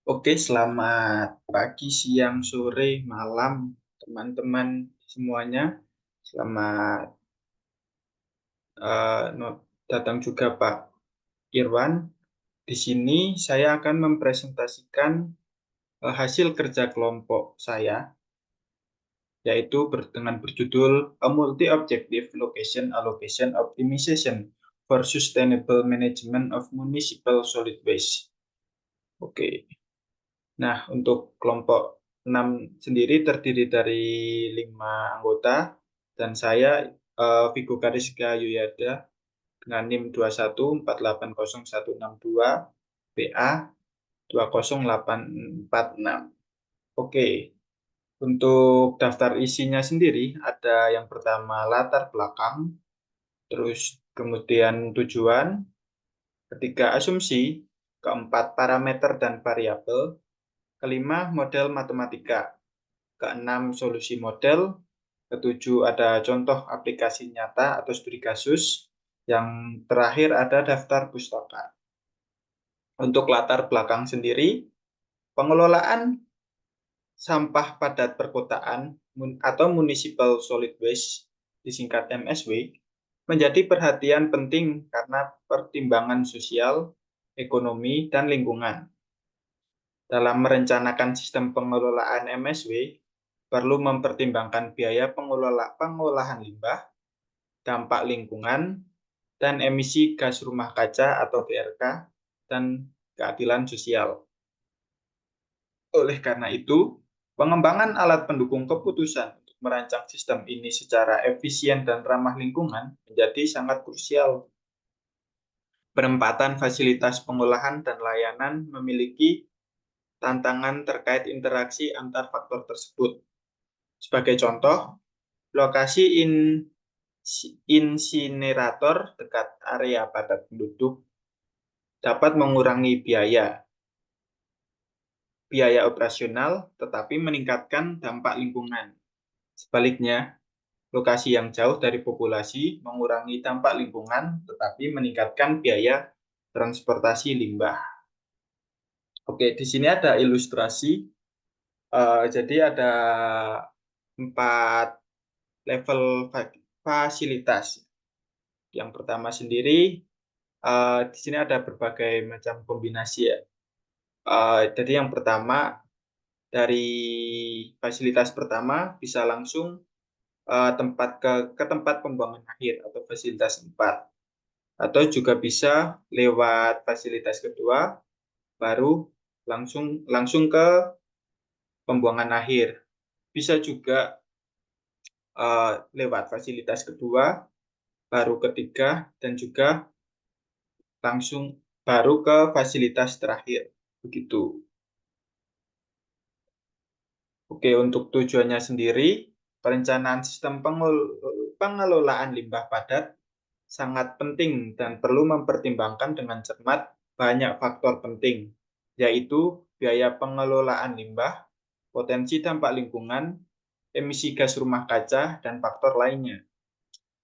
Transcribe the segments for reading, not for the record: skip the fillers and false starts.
Oke, selamat pagi, siang, sore, malam, teman-teman semuanya. Selamat datang juga Pak Irwan. Di sini saya akan mempresentasikan hasil kerja kelompok saya, yaitu dengan berjudul A Multi-Objective Location Allocation Optimization for Sustainable Management of Municipal Solid Waste. Oke. Nah, untuk kelompok 6 sendiri terdiri dari 5 anggota, dan saya Vigo Kariska Yuyada dengan NIM 214800162 BA 20846. Oke, untuk daftar isinya sendiri ada yang pertama latar belakang, terus kemudian tujuan, ketiga asumsi, keempat parameter dan variabel, kelima model matematika, keenam solusi model, ketujuh ada contoh aplikasi nyata atau studi kasus, yang terakhir ada daftar pustaka. Untuk latar belakang sendiri, pengelolaan sampah padat perkotaan atau Municipal Solid Waste, disingkat MSW, menjadi perhatian penting karena pertimbangan sosial, ekonomi, dan lingkungan. Dalam merencanakan sistem pengelolaan MSW, perlu mempertimbangkan biaya pengolahan limbah, dampak lingkungan, dan emisi gas rumah kaca atau GRK, dan keadilan sosial. Oleh karena itu, pengembangan alat pendukung keputusan untuk merancang sistem ini secara efisien dan ramah lingkungan menjadi sangat krusial. Penempatan fasilitas pengolahan dan layanan memiliki tantangan terkait interaksi antar faktor tersebut. Sebagai contoh, lokasi insinerator dekat area padat penduduk dapat mengurangi biaya operasional, tetapi meningkatkan dampak lingkungan. Sebaliknya, lokasi yang jauh dari populasi mengurangi dampak lingkungan, tetapi meningkatkan biaya transportasi limbah. Oke, di sini ada ilustrasi. Jadi ada 4 level fasilitas. Yang pertama sendiri, di sini ada berbagai macam kombinasi ya. Jadi yang pertama, dari fasilitas pertama bisa langsung ke tempat pembuangan akhir atau fasilitas 4. Atau juga bisa lewat fasilitas kedua, baru langsung ke pembuangan akhir. Bisa juga lewat fasilitas kedua, baru ketiga, dan juga langsung baru ke fasilitas terakhir. Begitu. Oke, untuk tujuannya sendiri, perencanaan sistem pengelolaan limbah padat sangat penting dan perlu mempertimbangkan dengan cermat banyak faktor penting, yaitu biaya pengelolaan limbah, potensi dampak lingkungan, emisi gas rumah kaca, dan faktor lainnya.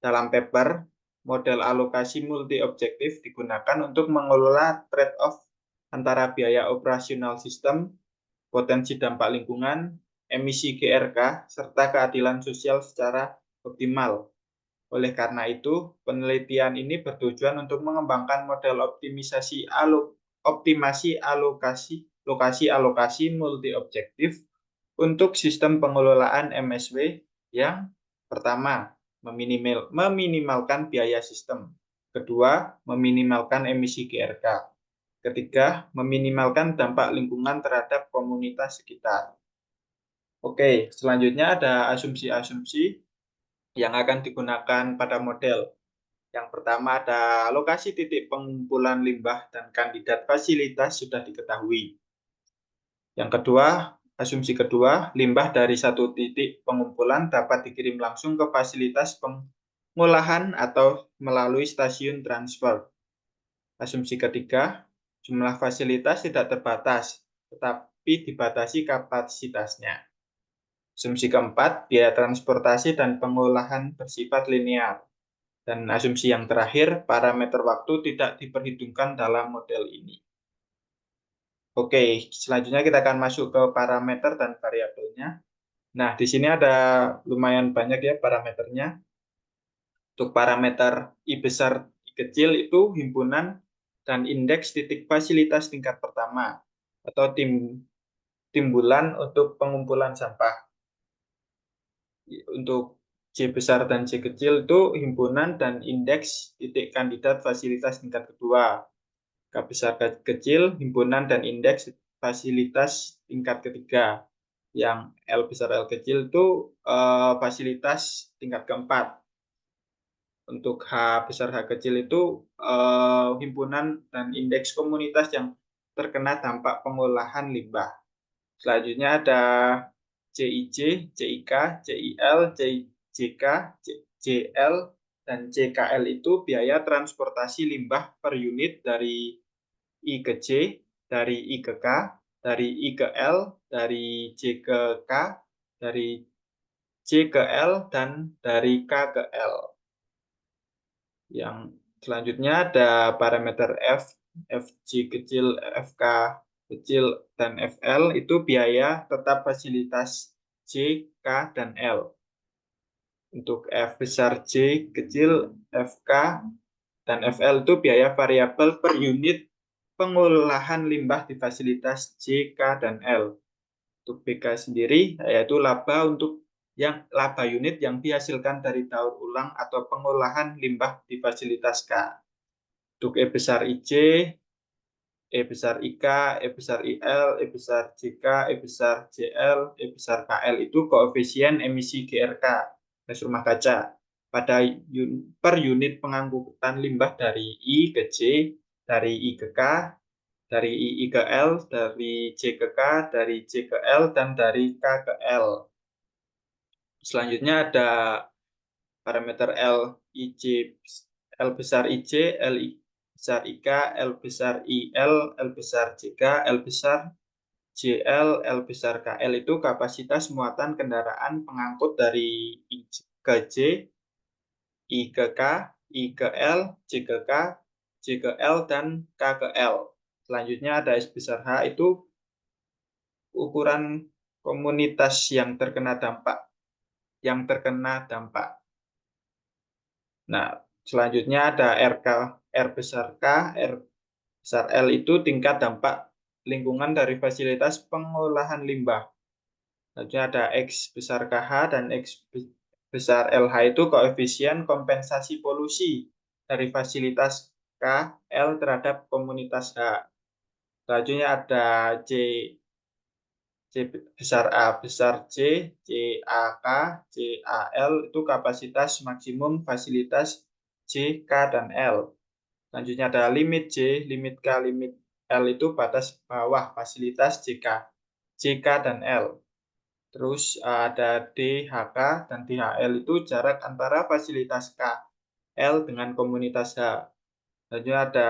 Dalam paper, model alokasi multi-objektif digunakan untuk mengelola trade-off antara biaya operasional sistem, potensi dampak lingkungan, emisi GRK, serta keadilan sosial secara optimal. Oleh karena itu, penelitian ini bertujuan untuk mengembangkan model optimasi lokasi alokasi multi objektif untuk sistem pengelolaan MSW yang pertama, meminimalkan biaya sistem. Kedua, meminimalkan emisi GRK. Ketiga, meminimalkan dampak lingkungan terhadap komunitas sekitar. Oke, selanjutnya ada asumsi-asumsi yang akan digunakan pada model. Yang pertama ada lokasi titik pengumpulan limbah dan kandidat fasilitas sudah diketahui. Yang kedua, asumsi kedua, limbah dari satu titik pengumpulan dapat dikirim langsung ke fasilitas pengolahan atau melalui stasiun transfer. Asumsi ketiga, jumlah fasilitas tidak terbatas, tetapi dibatasi kapasitasnya. Asumsi keempat, biaya transportasi dan pengolahan bersifat linear. Dan asumsi yang terakhir, parameter waktu tidak diperhitungkan dalam model ini. Oke, selanjutnya kita akan masuk ke parameter dan variabelnya. Nah, di sini ada lumayan banyak ya parameternya. Untuk parameter I besar, I kecil itu himpunan dan indeks titik fasilitas tingkat pertama atau timbulan untuk pengumpulan sampah. Untuk C besar dan C kecil itu himpunan dan indeks titik kandidat fasilitas tingkat kedua. K besar K kecil himpunan dan indeks fasilitas tingkat ketiga. Yang L besar L kecil itu fasilitas tingkat keempat. Untuk H besar H kecil itu himpunan dan indeks komunitas yang terkena dampak pengolahan limbah. Selanjutnya ada CIC, CIK, CIL, CJK, CJL, dan CKL itu biaya transportasi limbah per unit dari I ke C, dari I ke K, dari I ke L, dari C ke K, dari C ke L, dan dari K ke L. Yang selanjutnya ada parameter F, FG kecil, FK kecil, dan FL itu biaya tetap fasilitas C, K, dan L. Untuk F besar C kecil, FK, dan FL itu biaya variabel per unit pengolahan limbah di fasilitas C, K, dan L. Untuk BK sendiri yaitu laba untuk yang laba unit yang dihasilkan dari daur ulang atau pengolahan limbah di fasilitas K. Untuk E besar IC, E besar IK, E besar IL, E besar JK, E besar JL, E besar KL itu koefisien emisi GRK, gas rumah kaca, pada per unit pengangkutan limbah dari I ke C, dari I ke K, dari I ke L, dari C ke K, dari C ke L, dan dari K ke L. Selanjutnya ada parameter L, IC, L besar IC, L besar IK, L besar IL, L besar JK, L besar JL, L besar KL itu kapasitas muatan kendaraan pengangkut dari I ke J, I ke K, I ke L, J ke K, J ke L, dan K ke L. Selanjutnya ada S besar H itu ukuran komunitas yang terkena dampak. Nah, selanjutnya ada RK, R besar K, R besar L itu tingkat dampak lingkungan dari fasilitas pengolahan limbah. Selanjutnya ada X besar KH dan X besar LH itu koefisien kompensasi polusi dari fasilitas K, L terhadap komunitas H. Selanjutnya ada C, C besar A besar C, CAK, CAL itu kapasitas maksimum fasilitas C, K, dan L. Selanjutnya ada limit C, limit K, limit L itu batas bawah fasilitas JK, JK, dan L. Terus ada DHK dan DHL itu jarak antara fasilitas K, L dengan komunitas H. Selanjutnya ada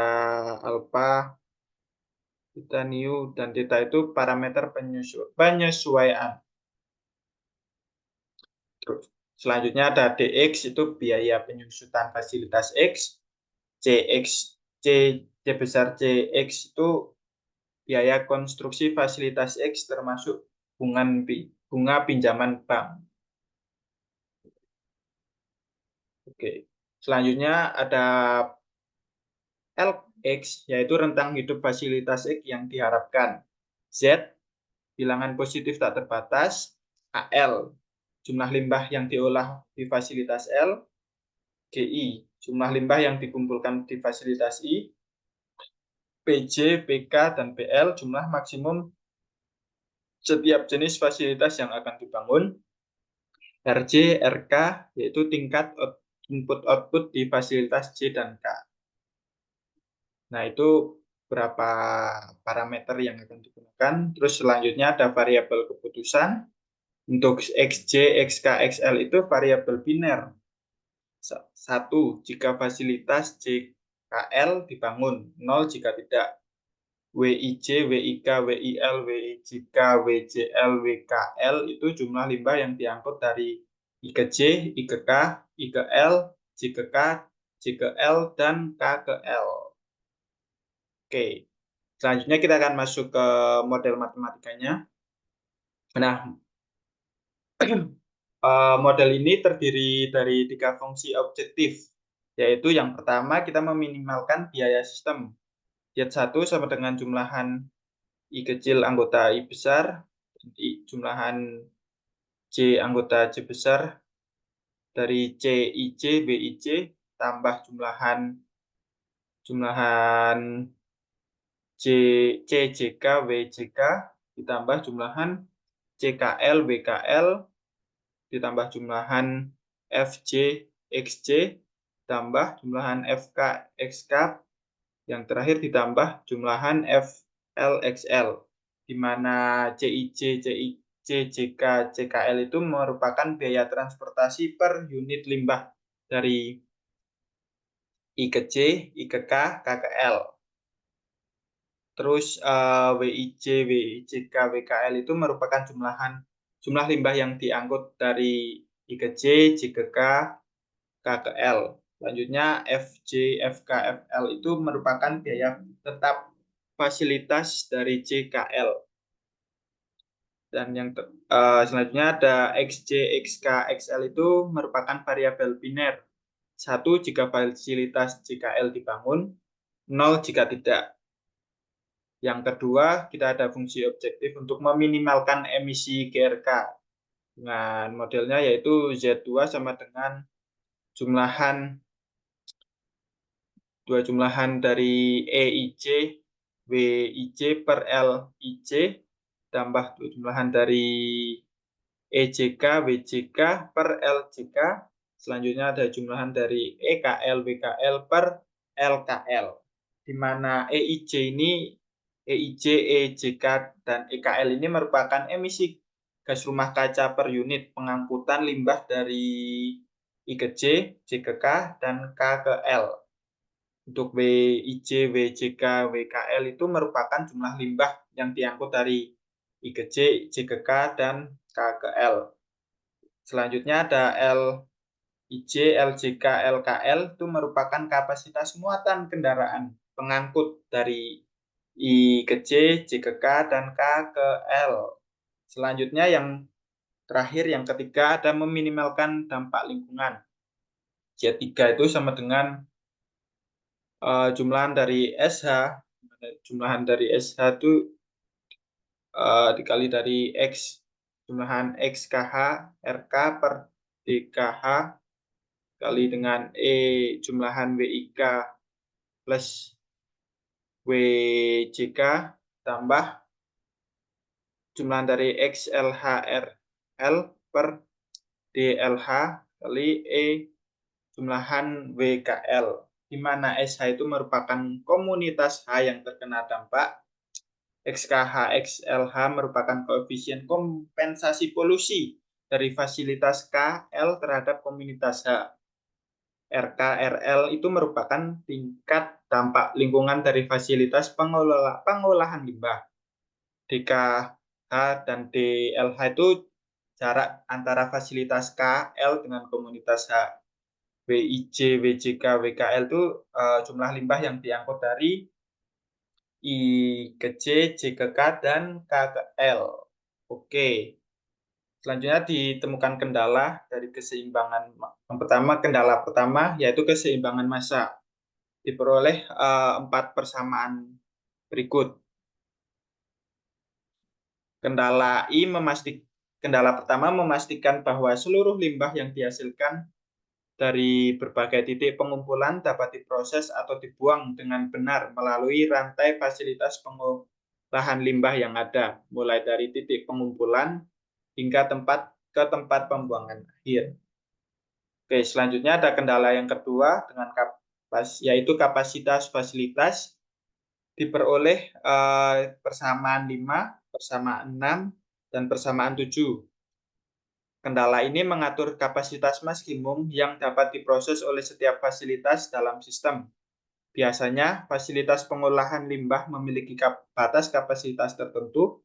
alpha, beta, nu, dan theta itu parameter penyesuaian. Terus selanjutnya ada DX itu biaya penyusutan fasilitas X, CX, C, C besar CX itu biaya konstruksi fasilitas X termasuk bunga pinjaman bank. Oke. Selanjutnya ada LX, yaitu rentang hidup fasilitas X yang diharapkan. Z, bilangan positif tak terbatas. AL, jumlah limbah yang diolah di fasilitas L. GI, jumlah limbah yang dikumpulkan di fasilitas I. PJ, PK, dan PL, jumlah maksimum setiap jenis fasilitas yang akan dibangun. RJ, RK, yaitu tingkat input-output di fasilitas J dan K. Nah, itu berapa parameter yang akan digunakan. Terus selanjutnya ada variabel keputusan. Untuk XJ, XK, XL itu variabel biner. Satu, jika fasilitas JKL dibangun. 0 jika tidak. WIJ, WIK, WIL, WIJK, WJL, WKL itu jumlah limbah yang diangkut dari I ke J, I ke K, I ke L, J ke K, J ke L, dan K ke L. Oke. Selanjutnya kita akan masuk ke model matematikanya. Nah, model ini terdiri dari 3 fungsi objektif, yaitu yang pertama kita meminimalkan biaya sistem. Z1 sama dengan jumlahan I kecil anggota I besar, jumlahan J anggota J besar dari CIC BIC tambah jumlahan J CJK WJK ditambah jumlahan CKL WKL ditambah jumlahan FJ XJ tambah jumlahan FK XK yang terakhir ditambah jumlahan FL XL di mana CIJ CJK CKL itu merupakan biaya transportasi per unit limbah dari I ke J, I ke K, K ke L. Terus WIJ, WIJK, WKL itu merupakan jumlah limbah yang diangkut dari I ke J, J ke K, K ke L. Selanjutnya FJ, FK, FL itu merupakan biaya tetap fasilitas dari JKL. Dan yang selanjutnya ada XJ, XK, XL itu merupakan variabel biner. 1 jika fasilitas JKL dibangun, 0 jika tidak. Yang kedua, kita ada fungsi objektif untuk meminimalkan emisi GRK. Dengan modelnya yaitu Z2 sama dengan dua jumlahan dari EIJ, WIJ per LIJ, tambah dua jumlahan dari EJK, WJK per LJK. Selanjutnya ada jumlahan dari EKL, WKL per LKL. Di mana EIJ, EJK, dan EKL ini merupakan emisi gas rumah kaca per unit pengangkutan limbah dari I ke J, J ke K, dan K ke L. Untuk WIJ, WJK, WKL itu merupakan jumlah limbah yang diangkut dari I ke J, J ke K, dan K ke L. Selanjutnya ada LIJ, LJK, LKL itu merupakan kapasitas muatan kendaraan pengangkut dari I ke J, J ke K, dan K ke L. Selanjutnya yang terakhir, yang ketiga, ada meminimalkan dampak lingkungan. Z3 itu sama dengan jumlahan dari SH. Jumlahan dari SH itu dikali dari X. Jumlahan XKH RK per DKH kali dengan jumlahan WIK plus WJK tambah jumlahan dari XLHRL per DLH kali jumlahan WKL, di mana SH itu merupakan komunitas H yang terkena dampak, XKH, XLH merupakan koefisien kompensasi polusi dari fasilitas KL terhadap komunitas H. RK, RL itu merupakan tingkat dampak lingkungan dari fasilitas pengolahan limbah. DKH dan DLH itu jarak antara fasilitas KL dengan komunitas H. WIJ, WJK, WKL itu jumlah limbah yang diangkut dari I ke J, J ke K, dan K ke L. Oke. Selanjutnya ditemukan kendala dari keseimbangan. Yang pertama, kendala pertama yaitu keseimbangan massa. Diperoleh 4 persamaan berikut. Kendala pertama memastikan bahwa seluruh limbah yang dihasilkan dari berbagai titik pengumpulan dapat diproses atau dibuang dengan benar melalui rantai fasilitas pengolahan limbah yang ada, mulai dari titik pengumpulan hingga ke tempat pembuangan akhir. Oke, selanjutnya ada kendala yang kedua dengan yaitu kapasitas fasilitas diperoleh persamaan 5, persamaan 6, dan persamaan 7. Kendala ini mengatur kapasitas maksimum yang dapat diproses oleh setiap fasilitas dalam sistem. Biasanya, fasilitas pengolahan limbah memiliki batas kapasitas tertentu,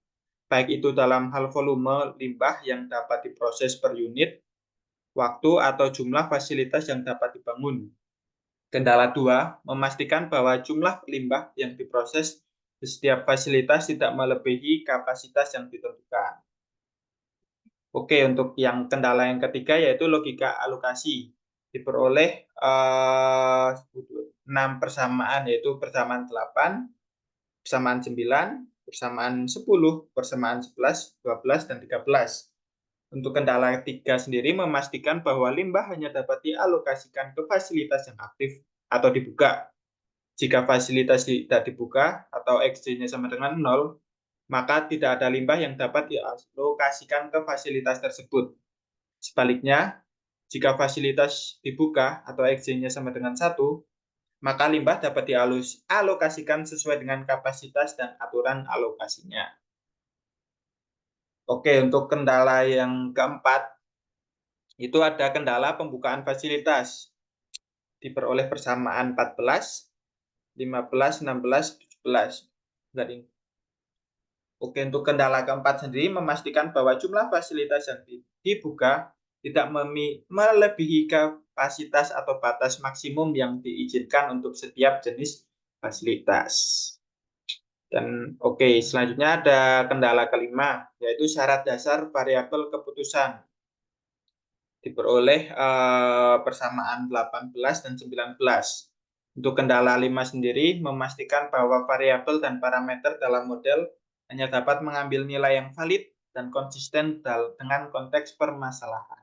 baik itu dalam hal volume limbah yang dapat diproses per unit, waktu, atau jumlah fasilitas yang dapat dibangun. Kendala 2, memastikan bahwa jumlah limbah yang diproses Setiap fasilitas tidak melebihi kapasitas yang ditentukan. Oke, untuk yang kendala yang ketiga yaitu logika alokasi. Diperoleh 6 persamaan, yaitu persamaan 8, persamaan 9, persamaan 10, persamaan 11, 12, dan 13. Untuk kendala ketiga sendiri memastikan bahwa limbah hanya dapat dialokasikan ke fasilitas yang aktif atau dibuka. Jika fasilitas tidak dibuka atau XG-nya sama dengan 0, maka tidak ada limbah yang dapat dialokasikan ke fasilitas tersebut. Sebaliknya, jika fasilitas dibuka atau XG-nya sama dengan 1, maka limbah dapat dialokasikan sesuai dengan kapasitas dan aturan alokasinya. Oke, untuk kendala yang keempat, itu ada kendala pembukaan fasilitas. Diperoleh persamaan 14, 15, 16, 17. Oke, untuk kendala keempat sendiri memastikan bahwa jumlah fasilitas yang dibuka tidak melebihi kapasitas atau batas maksimum yang diizinkan untuk setiap jenis fasilitas. Dan oke, selanjutnya ada kendala kelima, yaitu syarat dasar variabel keputusan. Diperoleh persamaan 18 dan 19. Untuk kendala 5 sendiri, memastikan bahwa variabel dan parameter dalam model hanya dapat mengambil nilai yang valid dan konsisten dengan konteks permasalahan.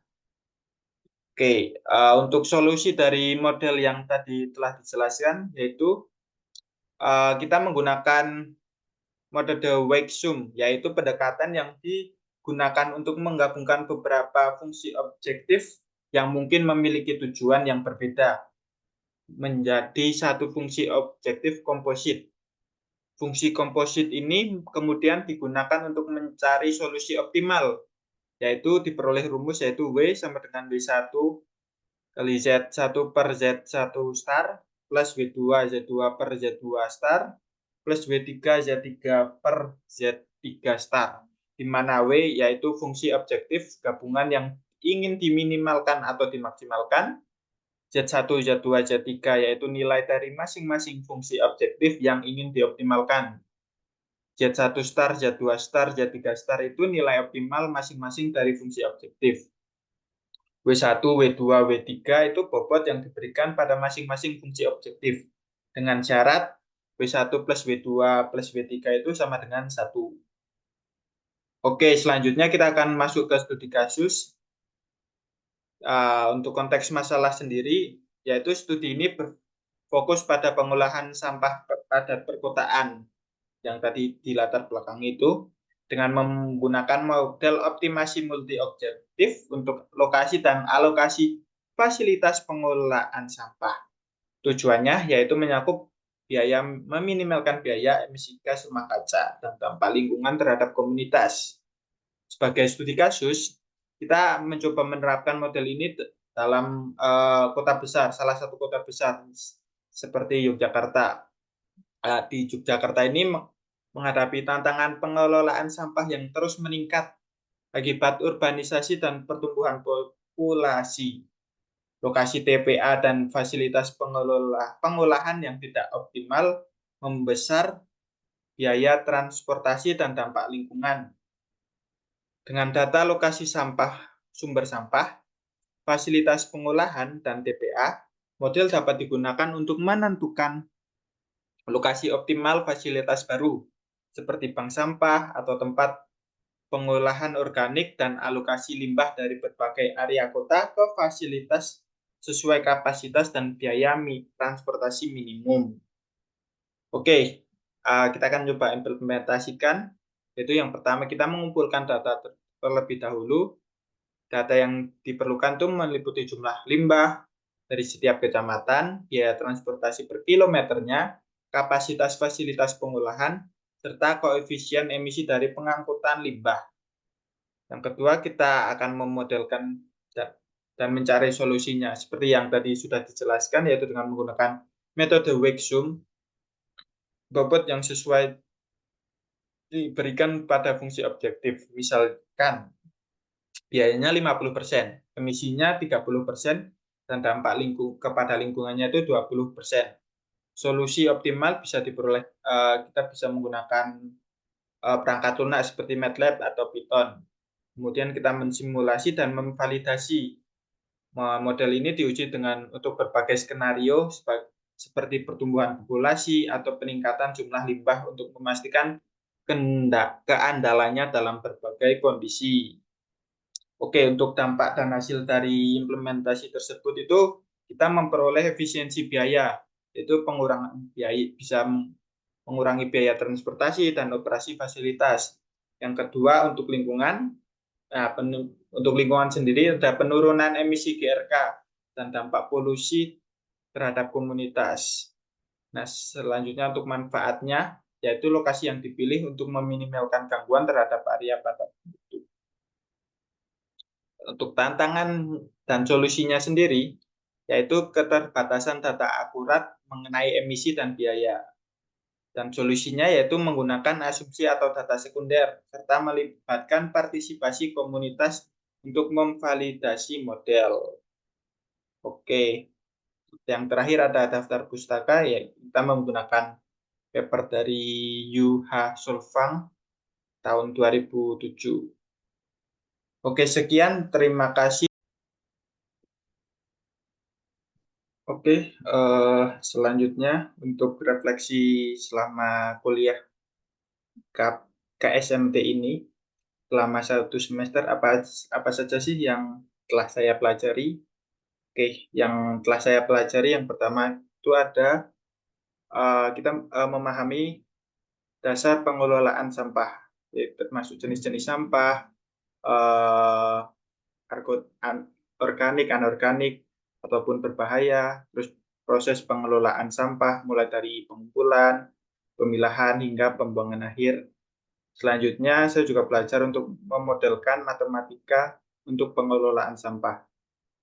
Oke, untuk solusi dari model yang tadi telah dijelaskan, yaitu kita menggunakan metode Weixum, yaitu pendekatan yang digunakan untuk menggabungkan beberapa fungsi objektif yang mungkin memiliki tujuan yang berbeda menjadi satu fungsi objektif komposit. Fungsi komposit ini kemudian digunakan untuk mencari solusi optimal, yaitu diperoleh rumus yaitu W sama dengan W1 kali Z1 per Z1 star plus W2 Z2 per Z2 star plus W3 Z3 per Z3 star, di mana W yaitu fungsi objektif gabungan yang ingin diminimalkan atau dimaksimalkan, Z1, Z2, Z3 yaitu nilai dari masing-masing fungsi objektif yang ingin dioptimalkan. Z1 star, Z2 star, Z3 star itu nilai optimal masing-masing dari fungsi objektif. W1, W2, W3 itu bobot yang diberikan pada masing-masing fungsi objektif. Dengan syarat W1 plus W2 plus W3 itu sama dengan 1. Oke, selanjutnya kita akan masuk ke studi kasus. Untuk konteks masalah sendiri, yaitu studi ini berfokus pada pengolahan sampah padat perkotaan yang tadi di latar belakang itu, dengan menggunakan model optimasi multi-objektif untuk lokasi dan alokasi fasilitas pengelolaan sampah. Tujuannya yaitu menyakup biaya, meminimalkan biaya emisi gas rumah kaca dan dampak lingkungan terhadap komunitas. Sebagai studi kasus, kita mencoba menerapkan model ini dalam kota besar, salah satu kota besar seperti Yogyakarta. Di Yogyakarta ini menghadapi tantangan pengelolaan sampah yang terus meningkat akibat urbanisasi dan pertumbuhan populasi. Lokasi TPA dan fasilitas pengolahan yang tidak optimal membesar biaya transportasi dan dampak lingkungan. Dengan data lokasi sampah, sumber sampah, fasilitas pengolahan, dan TPA, model dapat digunakan untuk menentukan lokasi optimal fasilitas baru, seperti bank sampah atau tempat pengolahan organik dan alokasi limbah dari berbagai area kota ke fasilitas sesuai kapasitas dan biaya transportasi minimum. Oke, kita akan coba implementasikan, yaitu yang pertama kita mengumpulkan data terlebih dahulu. Data yang diperlukan itu meliputi jumlah limbah dari setiap kecamatan, biaya transportasi per kilometernya, kapasitas fasilitas pengolahan, serta koefisien emisi dari pengangkutan limbah. Yang kedua, kita akan memodelkan dan mencari solusinya seperti yang tadi sudah dijelaskan, yaitu dengan menggunakan metode Weixum. Bobot yang sesuai diberikan pada fungsi objektif. Misalkan biayanya 50%, emisinya 30%, dan dampak kepada lingkungannya itu 20%. Solusi optimal bisa diperoleh, kita bisa menggunakan perangkat lunak seperti MATLAB atau Python. Kemudian kita mensimulasi dan memvalidasi. Model ini diuji dengan untuk berbagai skenario seperti pertumbuhan populasi atau peningkatan jumlah limbah untuk memastikan keandalannya dalam berbagai kondisi. Oke, untuk dampak dan hasil dari implementasi tersebut itu kita memperoleh efisiensi biaya, yaitu pengurangan biaya, bisa mengurangi biaya transportasi dan operasi fasilitas. Yang kedua, untuk lingkungan, nah, untuk lingkungan sendiri ada penurunan emisi GRK dan dampak polusi terhadap komunitas. Nah, selanjutnya untuk manfaatnya, yaitu lokasi yang dipilih untuk meminimalkan gangguan terhadap area batas. Untuk tantangan dan solusinya sendiri, yaitu keterbatasan data akurat mengenai emisi dan biaya. Dan solusinya yaitu menggunakan asumsi atau data sekunder, serta melibatkan partisipasi komunitas untuk memvalidasi model. Oke, yang terakhir ada daftar pustaka, ya kita menggunakan paper dari Yu Ha Solfang tahun 2007. Oke, sekian, terima kasih. Oke, selanjutnya untuk refleksi selama kuliah KSMT ini, selama 1 semester apa saja sih yang telah saya pelajari? Oke, yang telah saya pelajari yang pertama itu ada kita memahami dasar pengelolaan sampah, yaitu termasuk jenis-jenis sampah, eh, organik, anorganik, ataupun berbahaya, terus proses pengelolaan sampah mulai dari pengumpulan, pemilahan, hingga pembuangan akhir. Selanjutnya, saya juga belajar untuk memodelkan matematika untuk pengelolaan sampah,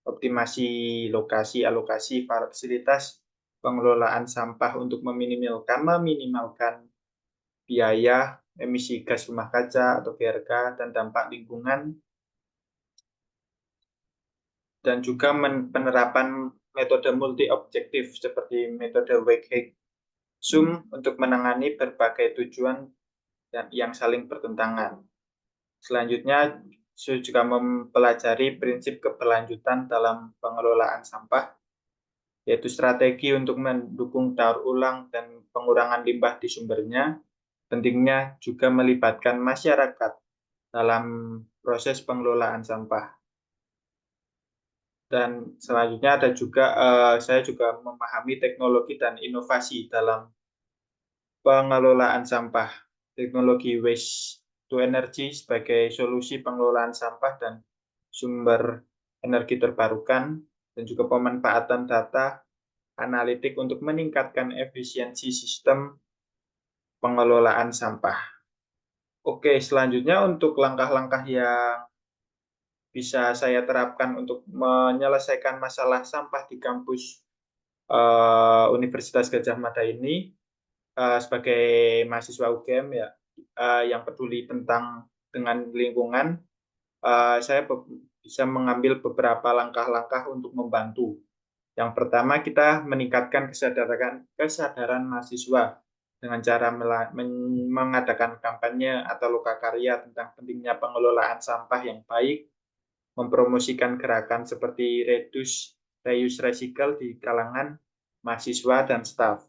optimasi lokasi, alokasi, fasilitas, pengelolaan sampah untuk meminimalkan biaya, emisi gas rumah kaca atau GRK, dan dampak lingkungan, dan juga penerapan metode multi-objektif seperti metode Wijk-Sum untuk menangani berbagai tujuan yang saling bertentangan. Selanjutnya, saya juga mempelajari prinsip keberlanjutan dalam pengelolaan sampah, yaitu strategi untuk mendukung daur ulang dan pengurangan limbah di sumbernya. Pentingnya juga melibatkan masyarakat dalam proses pengelolaan sampah. Dan selanjutnya ada juga saya juga memahami teknologi dan inovasi dalam pengelolaan sampah, teknologi waste to energy sebagai solusi pengelolaan sampah dan sumber energi terbarukan, dan juga pemanfaatan data analitik untuk meningkatkan efisiensi sistem pengelolaan sampah. Oke, selanjutnya untuk langkah-langkah yang bisa saya terapkan untuk menyelesaikan masalah sampah di kampus Universitas Gadjah Mada ini, sebagai mahasiswa UGM ya, yang peduli dengan lingkungan, saya bisa mengambil beberapa langkah-langkah untuk membantu. Yang pertama, kita meningkatkan kesadaran mahasiswa dengan cara mengadakan kampanye atau lokakarya tentang pentingnya pengelolaan sampah yang baik, mempromosikan gerakan seperti reduce, reuse, recycle di kalangan mahasiswa dan staf.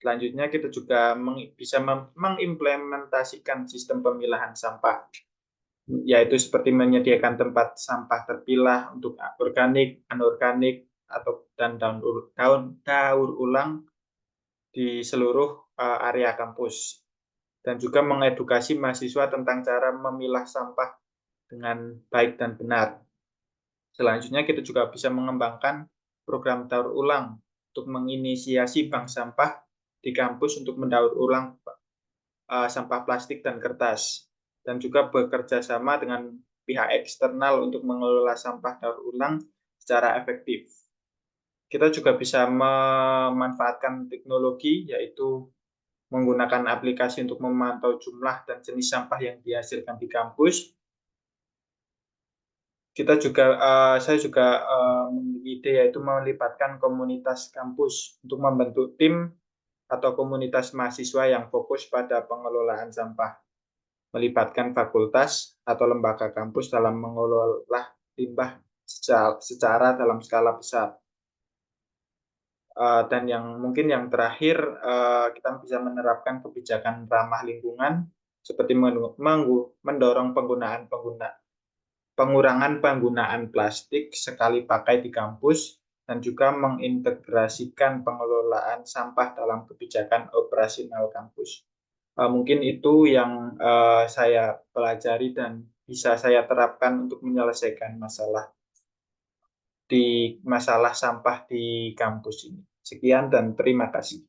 Selanjutnya, kita juga bisa mengimplementasikan sistem pemilahan sampah, yaitu seperti menyediakan tempat sampah terpilah untuk organik, anorganik, dan daur ulang di seluruh area kampus. Dan juga mengedukasi mahasiswa tentang cara memilah sampah dengan baik dan benar. Selanjutnya, kita juga bisa mengembangkan program daur ulang untuk menginisiasi bank sampah di kampus untuk mendaur ulang sampah plastik dan kertas, dan juga bekerja sama dengan pihak eksternal untuk mengelola sampah daur ulang secara efektif. Kita juga bisa memanfaatkan teknologi, yaitu menggunakan aplikasi untuk memantau jumlah dan jenis sampah yang dihasilkan di kampus. Saya juga, memiliki ide, yaitu melibatkan komunitas kampus untuk membentuk tim atau komunitas mahasiswa yang fokus pada pengelolaan sampah, melibatkan fakultas atau lembaga kampus dalam mengelola limbah secara dalam skala besar. Dan yang mungkin yang terakhir, kita bisa menerapkan kebijakan ramah lingkungan seperti mendorong pengurangan penggunaan plastik sekali pakai di kampus dan juga mengintegrasikan pengelolaan sampah dalam kebijakan operasional kampus. Mungkin itu yang saya pelajari dan bisa saya terapkan untuk menyelesaikan masalah sampah di kampus ini. Sekian dan terima kasih.